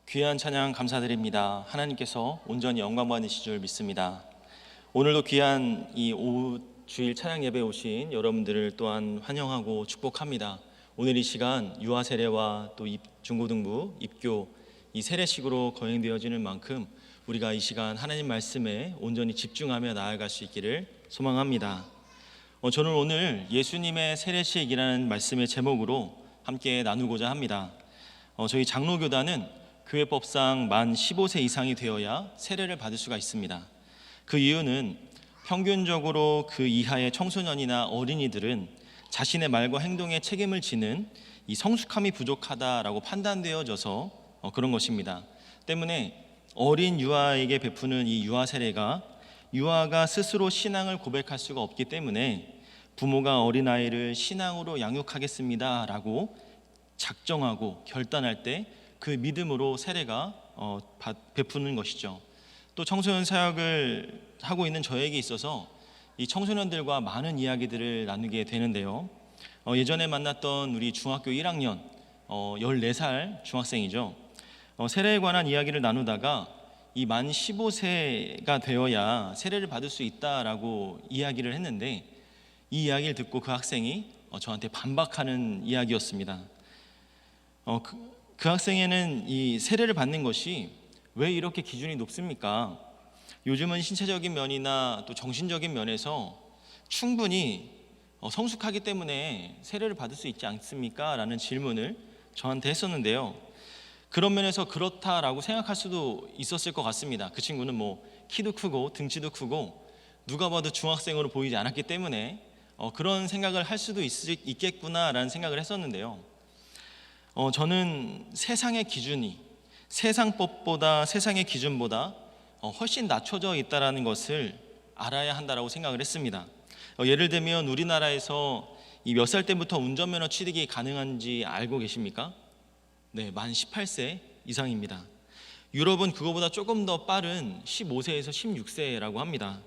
귀한 찬양 감사드립니다. 하나님께서 온전히 영광 받으실 줄 믿습니다. 오늘도 귀한 이 오후 주일 찬양 예배에 오신 여러분들을 또한 환영하고 축복합니다. 오늘 이 시간 유아 세례와 또 중고등부, 입교 이 세례식으로 거행되어지는 만큼 우리가 이 시간 하나님 말씀에 온전히 집중하며 나아갈 수 있기를 소망합니다. 저는 오늘 예수님의 세례식이라는 말씀의 제목으로 함께 나누고자 합니다. 저희 장로교단은 교회법상 만 15세 이상이 되어야 세례를 받을 수가 있습니다. 그 이유는 평균적으로 그 이하의 청소년이나 어린이들은 자신의 말과 행동에 책임을 지는 이 성숙함이 부족하다라고 판단되어져서 그런 것입니다. 때문에 어린 유아에게 베푸는 이 유아 세례가 유아가 스스로 신앙을 고백할 수가 없기 때문에 부모가 어린아이를 신앙으로 양육하겠습니다라고 작정하고 결단할 때 그 믿음으로 세례가 베푸는 것이죠. 또 청소년 사역을 하고 있는 저에게 있어서 이 청소년들과 많은 이야기들을 나누게 되는데요. 예전에 만났던 우리 중학교 1학년 14살 중학생이죠. 세례에 관한 이야기를 나누다가 이 만 15세가 되어야 세례를 받을 수 있다라고 이야기를 했는데 이 이야기를 듣고 그 학생이 저한테 반박하는 이야기였습니다. 그 학생에는 이 세례를 받는 것이 왜 이렇게 기준이 높습니까? 요즘은 신체적인 면이나 또 정신적인 면에서 충분히 성숙하기 때문에 세례를 받을 수 있지 않습니까? 라는 질문을 저한테 했었는데요. 그런 면에서 그렇다라고 생각할 수도 있었을 것 같습니다. 그 친구는 키도 크고 등치도 크고 누가 봐도 중학생으로 보이지 않았기 때문에 그런 생각을 할 수도 있겠구나라는 생각을 했었는데요. 저는 세상의 기준이 세상법보다 세상의 기준보다 훨씬 낮춰져 있다는 것을 알아야 한다라고 생각을 했습니다. 예를 들면 우리나라에서 몇 살 때부터 운전면허 취득이 가능한지 알고 계십니까? 네, 만 18세 이상입니다. 유럽은 그거보다 조금 더 빠른 15세에서 16세라고 합니다.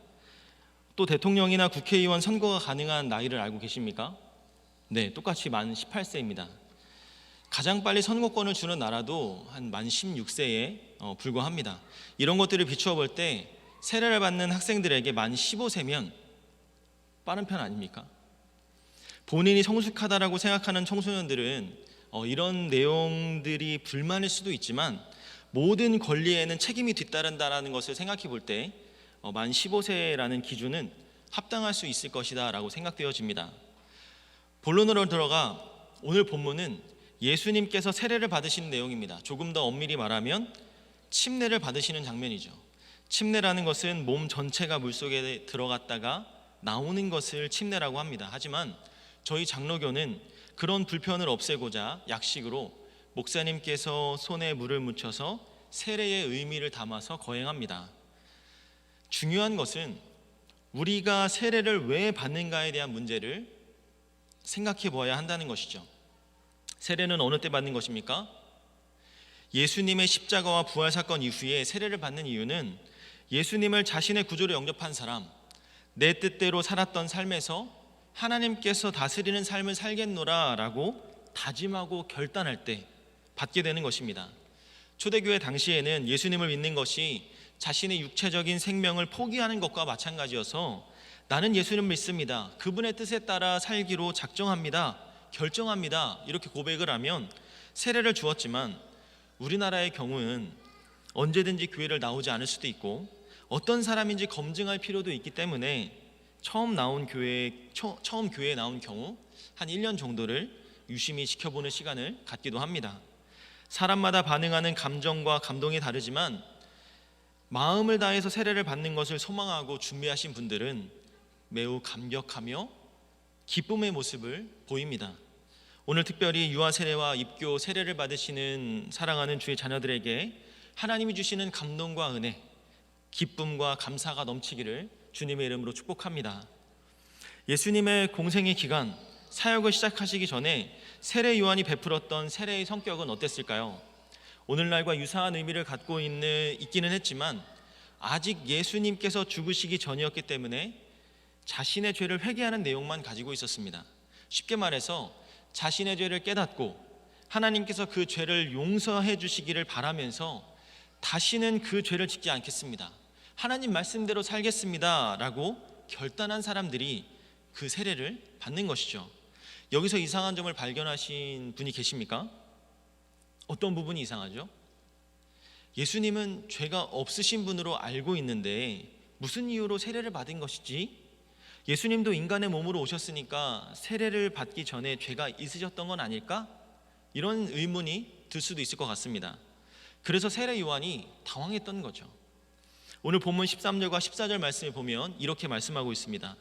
또 대통령이나 국회의원 선거가 가능한 나이를 알고 계십니까? 네, 똑같이 만 18세입니다. 가장 빨리 선거권을 주는 나라도 한 만 16세에 불과합니다. 이런 것들을 비추어 볼 때 세례를 받는 학생들에게 만 15세면 빠른 편 아닙니까? 본인이 성숙하다라고 생각하는 청소년들은 이런 내용들이 불만일 수도 있지만 모든 권리에는 책임이 뒤따른다라는 것을 생각해 볼 때 만 15세라는 기준은 합당할 수 있을 것이다 라고 생각되어집니다. 본론으로 들어가 오늘 본문은 예수님께서 세례를 받으시는 내용입니다. 조금 더 엄밀히 말하면 침례를 받으시는 장면이죠. 침례라는 것은 몸 전체가 물속에 들어갔다가 나오는 것을 침례라고 합니다. 하지만 저희 장로교는 그런 불편을 없애고자 약식으로 목사님께서 손에 물을 묻혀서 세례의 의미를 담아서 거행합니다. 중요한 것은 우리가 세례를 왜 받는가에 대한 문제를 생각해 보아야 한다는 것이죠. 세례는 어느 때 받는 것입니까? 예수님의 십자가와 부활 사건 이후에 세례를 받는 이유는 예수님을 자신의 구주로 영접한 사람, 내 뜻대로 살았던 삶에서 하나님께서 다스리는 삶을 살겠노라 라고 다짐하고 결단할 때 받게 되는 것입니다. 초대교회 당시에는 예수님을 믿는 것이 자신의 육체적인 생명을 포기하는 것과 마찬가지여서 나는 예수님을 믿습니다. 그분의 뜻에 따라 살기로 작정합니다. 결정합니다. 이렇게 고백을 하면 세례를 주었지만 우리나라의 경우는 언제든지 교회를 나오지 않을 수도 있고 어떤 사람인지 검증할 필요도 있기 때문에 처음 교회에 나온 경우 한 1년 정도를 유심히 지켜보는 시간을 갖기도 합니다. 사람마다 반응하는 감정과 감동이 다르지만 마음을 다해서 세례를 받는 것을 소망하고 준비하신 분들은 매우 감격하며 기쁨의 모습을 보입니다. 오늘 특별히 유아 세례와 입교 세례를 받으시는 사랑하는 주의 자녀들에게 하나님이 주시는 감동과 은혜, 기쁨과 감사가 넘치기를 주님의 이름으로 축복합니다. 예수님의 공생의 기간, 사역을 시작하시기 전에 세례 요한이 베풀었던 세례의 성격은 어땠을까요? 오늘날과 유사한 의미를 갖고 있기는 했지만 아직 예수님께서 죽으시기 전이었기 때문에 자신의 죄를 회개하는 내용만 가지고 있었습니다. 쉽게 말해서 자신의 죄를 깨닫고 하나님께서 그 죄를 용서해 주시기를 바라면서 다시는 그 죄를 짓지 않겠습니다, 하나님 말씀대로 살겠습니다 라고 결단한 사람들이 그 세례를 받는 것이죠. 여기서 이상한 점을 발견하신 분이 계십니까? 어떤 부분이 이상하죠? 예수님은 죄가 없으신 분으로 알고 있는데 무슨 이유로 세례를 받은 것이지? 예수님도 인간의 몸으로 오셨으니까 세례를 받기 전에 죄가 있으셨던 건 아닐까? 이런 의문이 들 수도 있을 것 같습니다. 그래서 세례 요한이 당황했던 거죠. 오늘 본문 13절과 14절 말씀을 보면 이렇게 말씀하고 있습니다.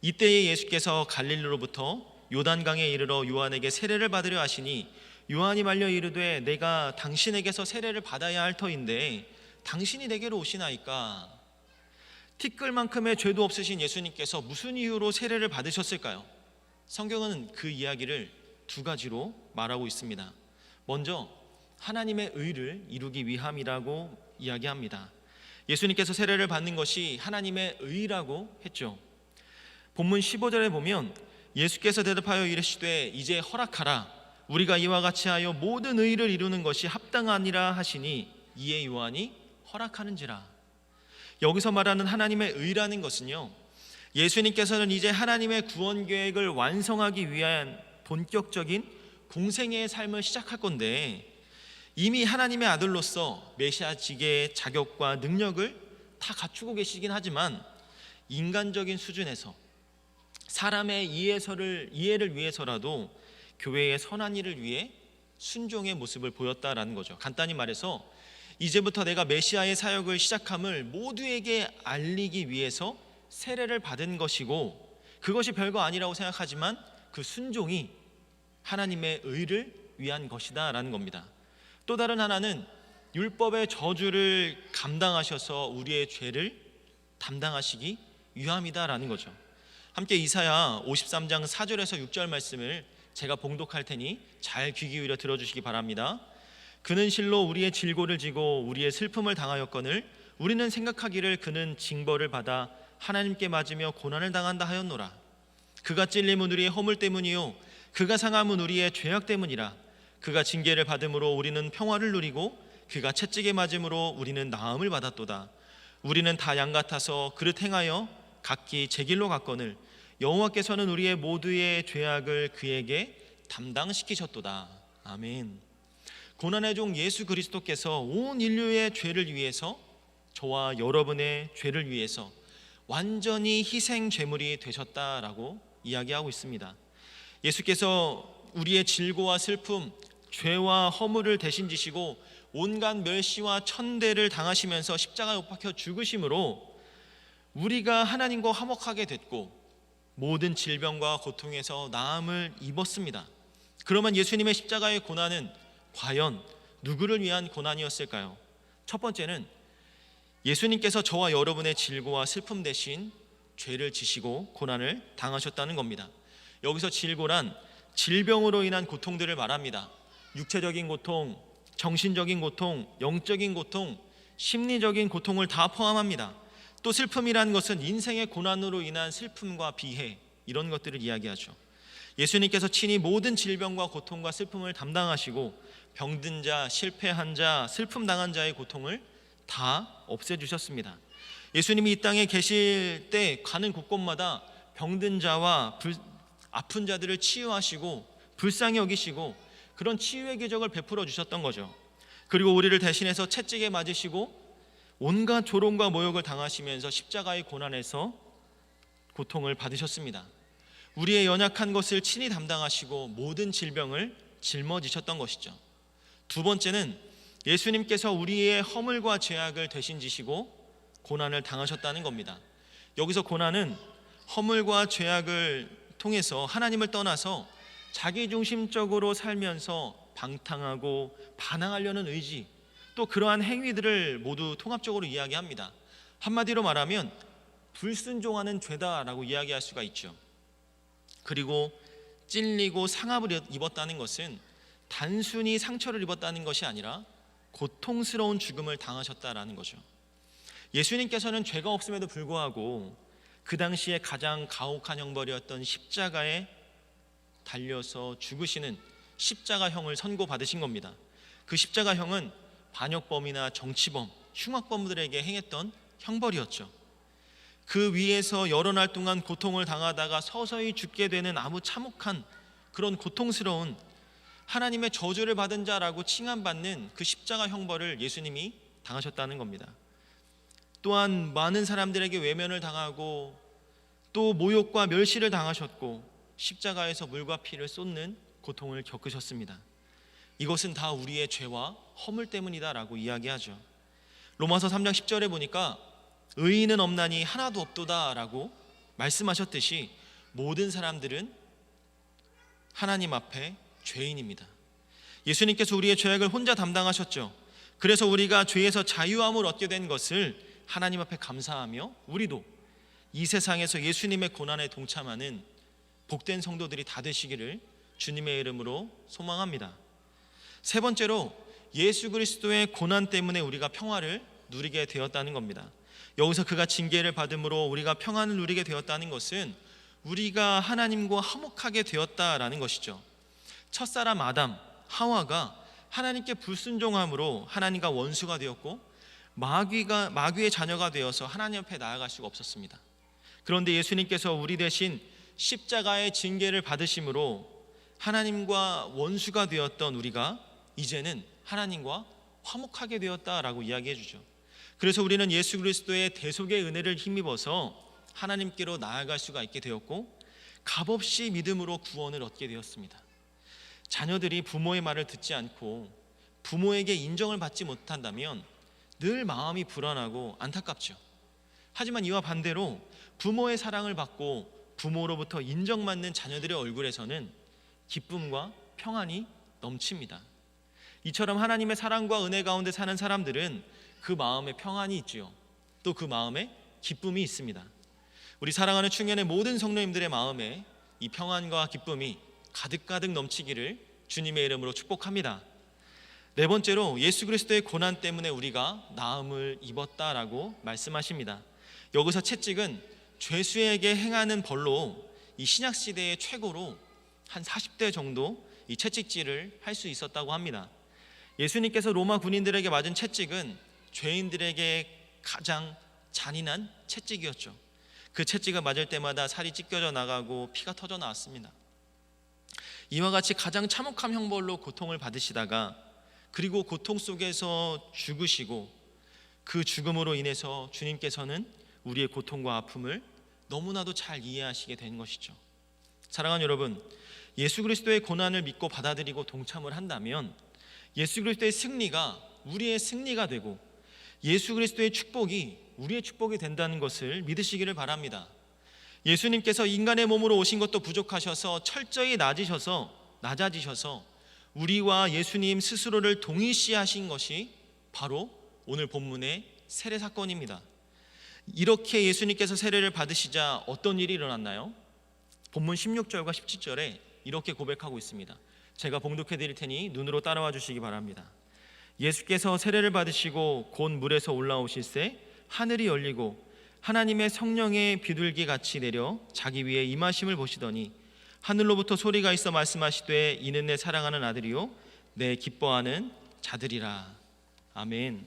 이때에 예수께서 갈릴리로부터 요단강에 이르러 요한에게 세례를 받으려 하시니 요한이 말려 이르되 내가 당신에게서 세례를 받아야 할 터인데 당신이 내게로 오시나이까? 티끌만큼의 죄도 없으신 예수님께서 무슨 이유로 세례를 받으셨을까요? 성경은 그 이야기를 두 가지로 말하고 있습니다. 먼저 하나님의 의를 이루기 위함이라고 이야기합니다. 예수님께서 세례를 받는 것이 하나님의 의라고 했죠. 본문 15절에 보면 예수께서 대답하여 이르시되 이제 허락하라, 우리가 이와 같이 하여 모든 의를 이루는 것이 합당하니라 하시니 이에 요한이 허락하는지라. 여기서 말하는 하나님의 의라는 것은요, 예수님께서는 이제 하나님의 구원 계획을 완성하기 위한 본격적인 공생애의 삶을 시작할 건데 이미 하나님의 아들로서 메시아 직의 자격과 능력을 다 갖추고 계시긴 하지만 인간적인 수준에서 사람의 이해를 위해서라도 교회의 선한 일을 위해 순종의 모습을 보였다라는 거죠. 간단히 말해서 이제부터 내가 메시아의 사역을 시작함을 모두에게 알리기 위해서 세례를 받은 것이고, 그것이 별거 아니라고 생각하지만 그 순종이 하나님의 의를 위한 것이다 라는 겁니다. 또 다른 하나는 율법의 저주를 감당하셔서 우리의 죄를 담당하시기 위함이다 라는 거죠. 함께 이사야 53장 4절에서 6절 말씀을 제가 봉독할 테니 잘 귀 기울여 들어주시기 바랍니다. 그는 실로 우리의 질고를 지고 우리의 슬픔을 당하였거늘 우리는 생각하기를 그는 징벌을 받아 하나님께 맞으며 고난을 당한다 하였노라. 그가 찔림은 우리의 허물 때문이요 그가 상함은 우리의 죄악 때문이라. 그가 징계를 받음으로 우리는 평화를 누리고 그가 채찍에 맞음으로 우리는 나음을 받았도다. 우리는 다 양 같아서 그릇 행하여 각기 제 길로 갔거늘 여호와께서는 우리의 모두의 죄악을 그에게 담당시키셨도다. 아멘. 고난의 종 예수 그리스도께서 온 인류의 죄를 위해서, 저와 여러분의 죄를 위해서 완전히 희생 제물이 되셨다라고 이야기하고 있습니다. 예수께서 우리의 질고와 슬픔, 죄와 허물을 대신 지시고 온갖 멸시와 천대를 당하시면서 십자가에 못 박혀 죽으심으로 우리가 하나님과 화목하게 됐고 모든 질병과 고통에서 나음을 입었습니다. 그러면 예수님의 십자가의 고난은 과연 누구를 위한 고난이었을까요? 첫 번째는 예수님께서 저와 여러분의 질고와 슬픔 대신 죄를 지시고 고난을 당하셨다는 겁니다. 여기서 질고란 질병으로 인한 고통들을 말합니다. 육체적인 고통, 정신적인 고통, 영적인 고통, 심리적인 고통을 다 포함합니다. 또 슬픔이라는 것은 인생의 고난으로 인한 슬픔과 비애, 이런 것들을 이야기하죠. 예수님께서 친히 모든 질병과 고통과 슬픔을 담당하시고 병든 자, 실패한 자, 슬픔 당한 자의 고통을 다 없애주셨습니다. 예수님이 이 땅에 계실 때 가는 곳곳마다 병든 자와 아픈 자들을 치유하시고 불쌍히 여기시고 그런 치유의 기적을 베풀어 주셨던 거죠. 그리고 우리를 대신해서 채찍에 맞으시고 온갖 조롱과 모욕을 당하시면서 십자가의 고난에서 고통을 받으셨습니다. 우리의 연약한 것을 친히 담당하시고 모든 질병을 짊어지셨던 것이죠. 두 번째는 예수님께서 우리의 허물과 죄악을 대신 지시고 고난을 당하셨다는 겁니다. 여기서 고난은 허물과 죄악을 통해서 하나님을 떠나서 자기중심적으로 살면서 방탕하고 반항하려는 의지, 또 그러한 행위들을 모두 통합적으로 이야기합니다. 한마디로 말하면 불순종하는 죄다라고 이야기할 수가 있죠. 그리고 찔리고 상함을 입었다는 것은 단순히 상처를 입었다는 것이 아니라 고통스러운 죽음을 당하셨다라는 거죠. 예수님께서는 죄가 없음에도 불구하고 그 당시에 가장 가혹한 형벌이었던 십자가에 달려서 죽으시는 십자가형을 선고받으신 겁니다. 그 십자가형은 반역범이나 정치범, 흉악범들에게 행했던 형벌이었죠. 그 위에서 여러 날 동안 고통을 당하다가 서서히 죽게 되는 아무 참혹한 그런 고통스러운 하나님의 저주를 받은 자라고 칭함받는 그 십자가 형벌을 예수님이 당하셨다는 겁니다. 또한 많은 사람들에게 외면을 당하고 또 모욕과 멸시를 당하셨고 십자가에서 물과 피를 쏟는 고통을 겪으셨습니다. 이것은 다 우리의 죄와 허물 때문이다라고 이야기하죠. 로마서 3장 10절에 보니까 의인은 없나니 하나도 없도다라고 말씀하셨듯이 모든 사람들은 하나님 앞에 죄인입니다. 예수님께서 우리의 죄악을 혼자 담당하셨죠. 그래서 우리가 죄에서 자유함을 얻게 된 것을 하나님 앞에 감사하며 우리도 이 세상에서 예수님의 고난에 동참하는 복된 성도들이 다 되시기를 주님의 이름으로 소망합니다. 세 번째로 예수 그리스도의 고난 때문에 우리가 평화를 누리게 되었다는 겁니다. 여기서 그가 징계를 받음으로 우리가 평안을 누리게 되었다는 것은 우리가 하나님과 화목하게 되었다라는 것이죠. 첫사람 아담, 하와가 하나님께 불순종함으로 하나님과 원수가 되었고 마귀의 자녀가 되어서 하나님 앞에 나아갈 수가 없었습니다. 그런데 예수님께서 우리 대신 십자가의 징계를 받으심으로 하나님과 원수가 되었던 우리가 이제는 하나님과 화목하게 되었다라고 이야기해 주죠. 그래서 우리는 예수 그리스도의 대속의 은혜를 힘입어서 하나님께로 나아갈 수가 있게 되었고 값없이 믿음으로 구원을 얻게 되었습니다. 자녀들이 부모의 말을 듣지 않고 부모에게 인정을 받지 못한다면 늘 마음이 불안하고 안타깝죠. 하지만 이와 반대로 부모의 사랑을 받고 부모로부터 인정받는 자녀들의 얼굴에서는 기쁨과 평안이 넘칩니다. 이처럼 하나님의 사랑과 은혜 가운데 사는 사람들은 그 마음에 평안이 있지요. 또 그 마음에 기쁨이 있습니다. 우리 사랑하는 충현의 모든 성도님들의 마음에 이 평안과 기쁨이 가득가득 넘치기를 주님의 이름으로 축복합니다. 네 번째로 예수 그리스도의 고난 때문에 우리가 나음을 입었다라고 말씀하십니다. 여기서 채찍은 죄수에게 행하는 벌로 이 신약 시대의 최고로 한 40대 정도 이 채찍질을 할 수 있었다고 합니다. 예수님께서 로마 군인들에게 맞은 채찍은 죄인들에게 가장 잔인한 채찍이었죠. 그 채찍을 맞을 때마다 살이 찢겨져 나가고 피가 터져 나왔습니다. 이와 같이 가장 참혹한 형벌로 고통을 받으시다가 그리고 고통 속에서 죽으시고 그 죽음으로 인해서 주님께서는 우리의 고통과 아픔을 너무나도 잘 이해하시게 된 것이죠. 사랑하는 여러분, 예수 그리스도의 고난을 믿고 받아들이고 동참을 한다면 예수 그리스도의 승리가 우리의 승리가 되고 예수 그리스도의 축복이 우리의 축복이 된다는 것을 믿으시기를 바랍니다. 예수님께서 인간의 몸으로 오신 것도 부족하셔서 철저히 낮아지셔서 우리와 예수님 스스로를 동일시하신 것이 바로 오늘 본문의 세례 사건입니다. 이렇게 예수님께서 세례를 받으시자 어떤 일이 일어났나요? 본문 16절과 17절에 이렇게 고백하고 있습니다. 제가 봉독해 드릴 테니 눈으로 따라와 주시기 바랍니다. 예수께서 세례를 받으시고 곧 물에서 올라오실새 하늘이 열리고 하나님의 성령의 비둘기 같이 내려 자기 위에 임하심을 보시더니 하늘로부터 소리가 있어 말씀하시되 이는 내 사랑하는 아들이요 내 기뻐하는 자들이라. 아멘.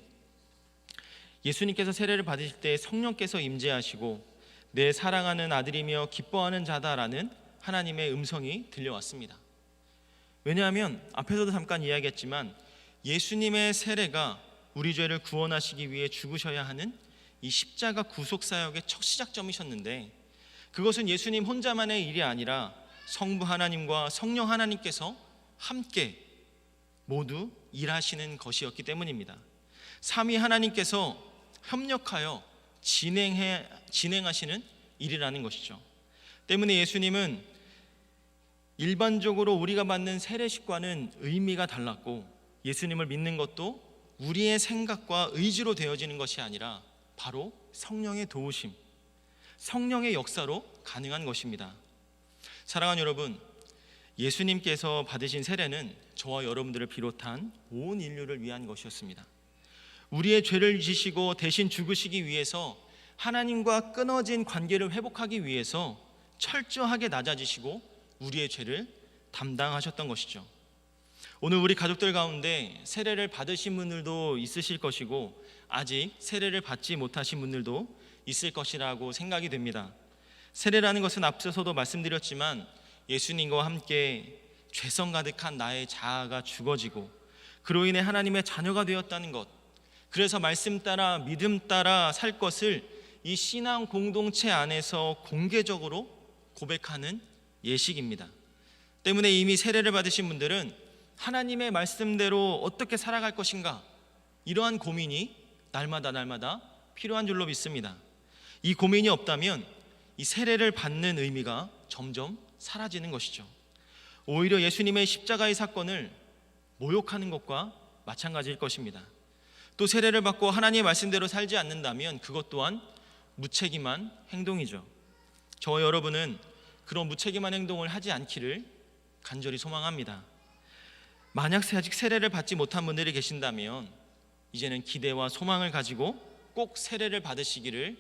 예수님께서 세례를 받으실 때 성령께서 임재하시고 내 사랑하는 아들이며 기뻐하는 자다라는 하나님의 음성이 들려왔습니다. 왜냐하면 앞에서도 잠깐 이야기했지만 예수님의 세례가 우리 죄를 구원하시기 위해 죽으셔야 하는 이 십자가 구속사역의 첫 시작점이셨는데 그것은 예수님 혼자만의 일이 아니라 성부 하나님과 성령 하나님께서 함께 모두 일하시는 것이었기 때문입니다. 삼위 하나님께서 협력하여 진행하시는 일이라는 것이죠. 때문에 예수님은 일반적으로 우리가 받는 세례식과는 의미가 달랐고 예수님을 믿는 것도 우리의 생각과 의지로 되어지는 것이 아니라 바로 성령의 도우심, 성령의 역사로 가능한 것입니다. 사랑하는 여러분, 예수님께서 받으신 세례는 저와 여러분들을 비롯한 온 인류를 위한 것이었습니다. 우리의 죄를 지시고 대신 죽으시기 위해서 하나님과 끊어진 관계를 회복하기 위해서 철저하게 낮아지시고 우리의 죄를 담당하셨던 것이죠. 오늘 우리 가족들 가운데 세례를 받으신 분들도 있으실 것이고 아직 세례를 받지 못하신 분들도 있을 것이라고 생각이 됩니다. 세례라는 것은 앞서서도 말씀드렸지만 예수님과 함께 죄성 가득한 나의 자아가 죽어지고 그로 인해 하나님의 자녀가 되었다는 것, 그래서 말씀 따라 믿음 따라 살 것을 이 신앙 공동체 안에서 공개적으로 고백하는 예식입니다. 때문에 이미 세례를 받으신 분들은 하나님의 말씀대로 어떻게 살아갈 것인가, 이러한 고민이 날마다 필요한 줄로 믿습니다. 이 고민이 없다면 이 세례를 받는 의미가 점점 사라지는 것이죠. 오히려 예수님의 십자가의 사건을 모욕하는 것과 마찬가지일 것입니다. 또 세례를 받고 하나님의 말씀대로 살지 않는다면 그것 또한 무책임한 행동이죠. 저와 여러분은 그런 무책임한 행동을 하지 않기를 간절히 소망합니다. 만약 아직 세례를 받지 못한 분들이 계신다면 이제는 기대와 소망을 가지고 꼭 세례를 받으시기를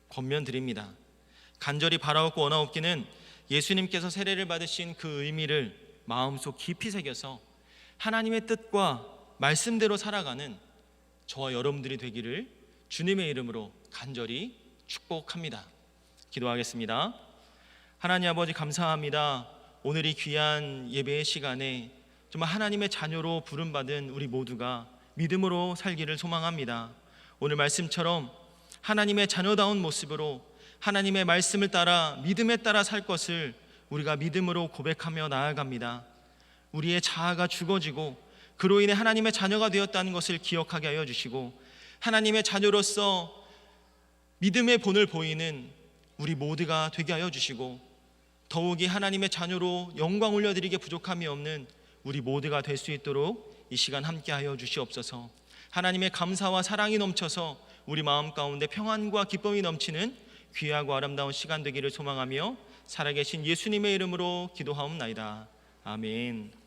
권면드립니다. 간절히 바라옵고 원하옵기는 예수님께서 세례를 받으신 그 의미를 마음속 깊이 새겨서 하나님의 뜻과 말씀대로 살아가는 저와 여러분들이 되기를 주님의 이름으로 간절히 축복합니다. 기도하겠습니다. 하나님 아버지, 감사합니다. 오늘 이 귀한 예배의 시간에 정말 하나님의 자녀로 부름받은 우리 모두가 믿음으로 살기를 소망합니다. 오늘 말씀처럼 하나님의 자녀다운 모습으로 하나님의 말씀을 따라 믿음에 따라 살 것을 우리가 믿음으로 고백하며 나아갑니다. 우리의 자아가 죽어지고 그로 인해 하나님의 자녀가 되었다는 것을 기억하게 하여 주시고, 하나님의 자녀로서 믿음의 본을 보이는 우리 모두가 되게 하여 주시고, 더욱이 하나님의 자녀로 영광 올려드리기에 부족함이 없는 우리 모두가 될 수 있도록 이 시간 함께 하여 주시옵소서. 하나님의 감사와 사랑이 넘쳐서 우리 마음 가운데 평안과 기쁨이 넘치는 귀하고 아름다운 시간 되기를 소망하며 살아계신 예수님의 이름으로 기도하옵나이다. 아멘.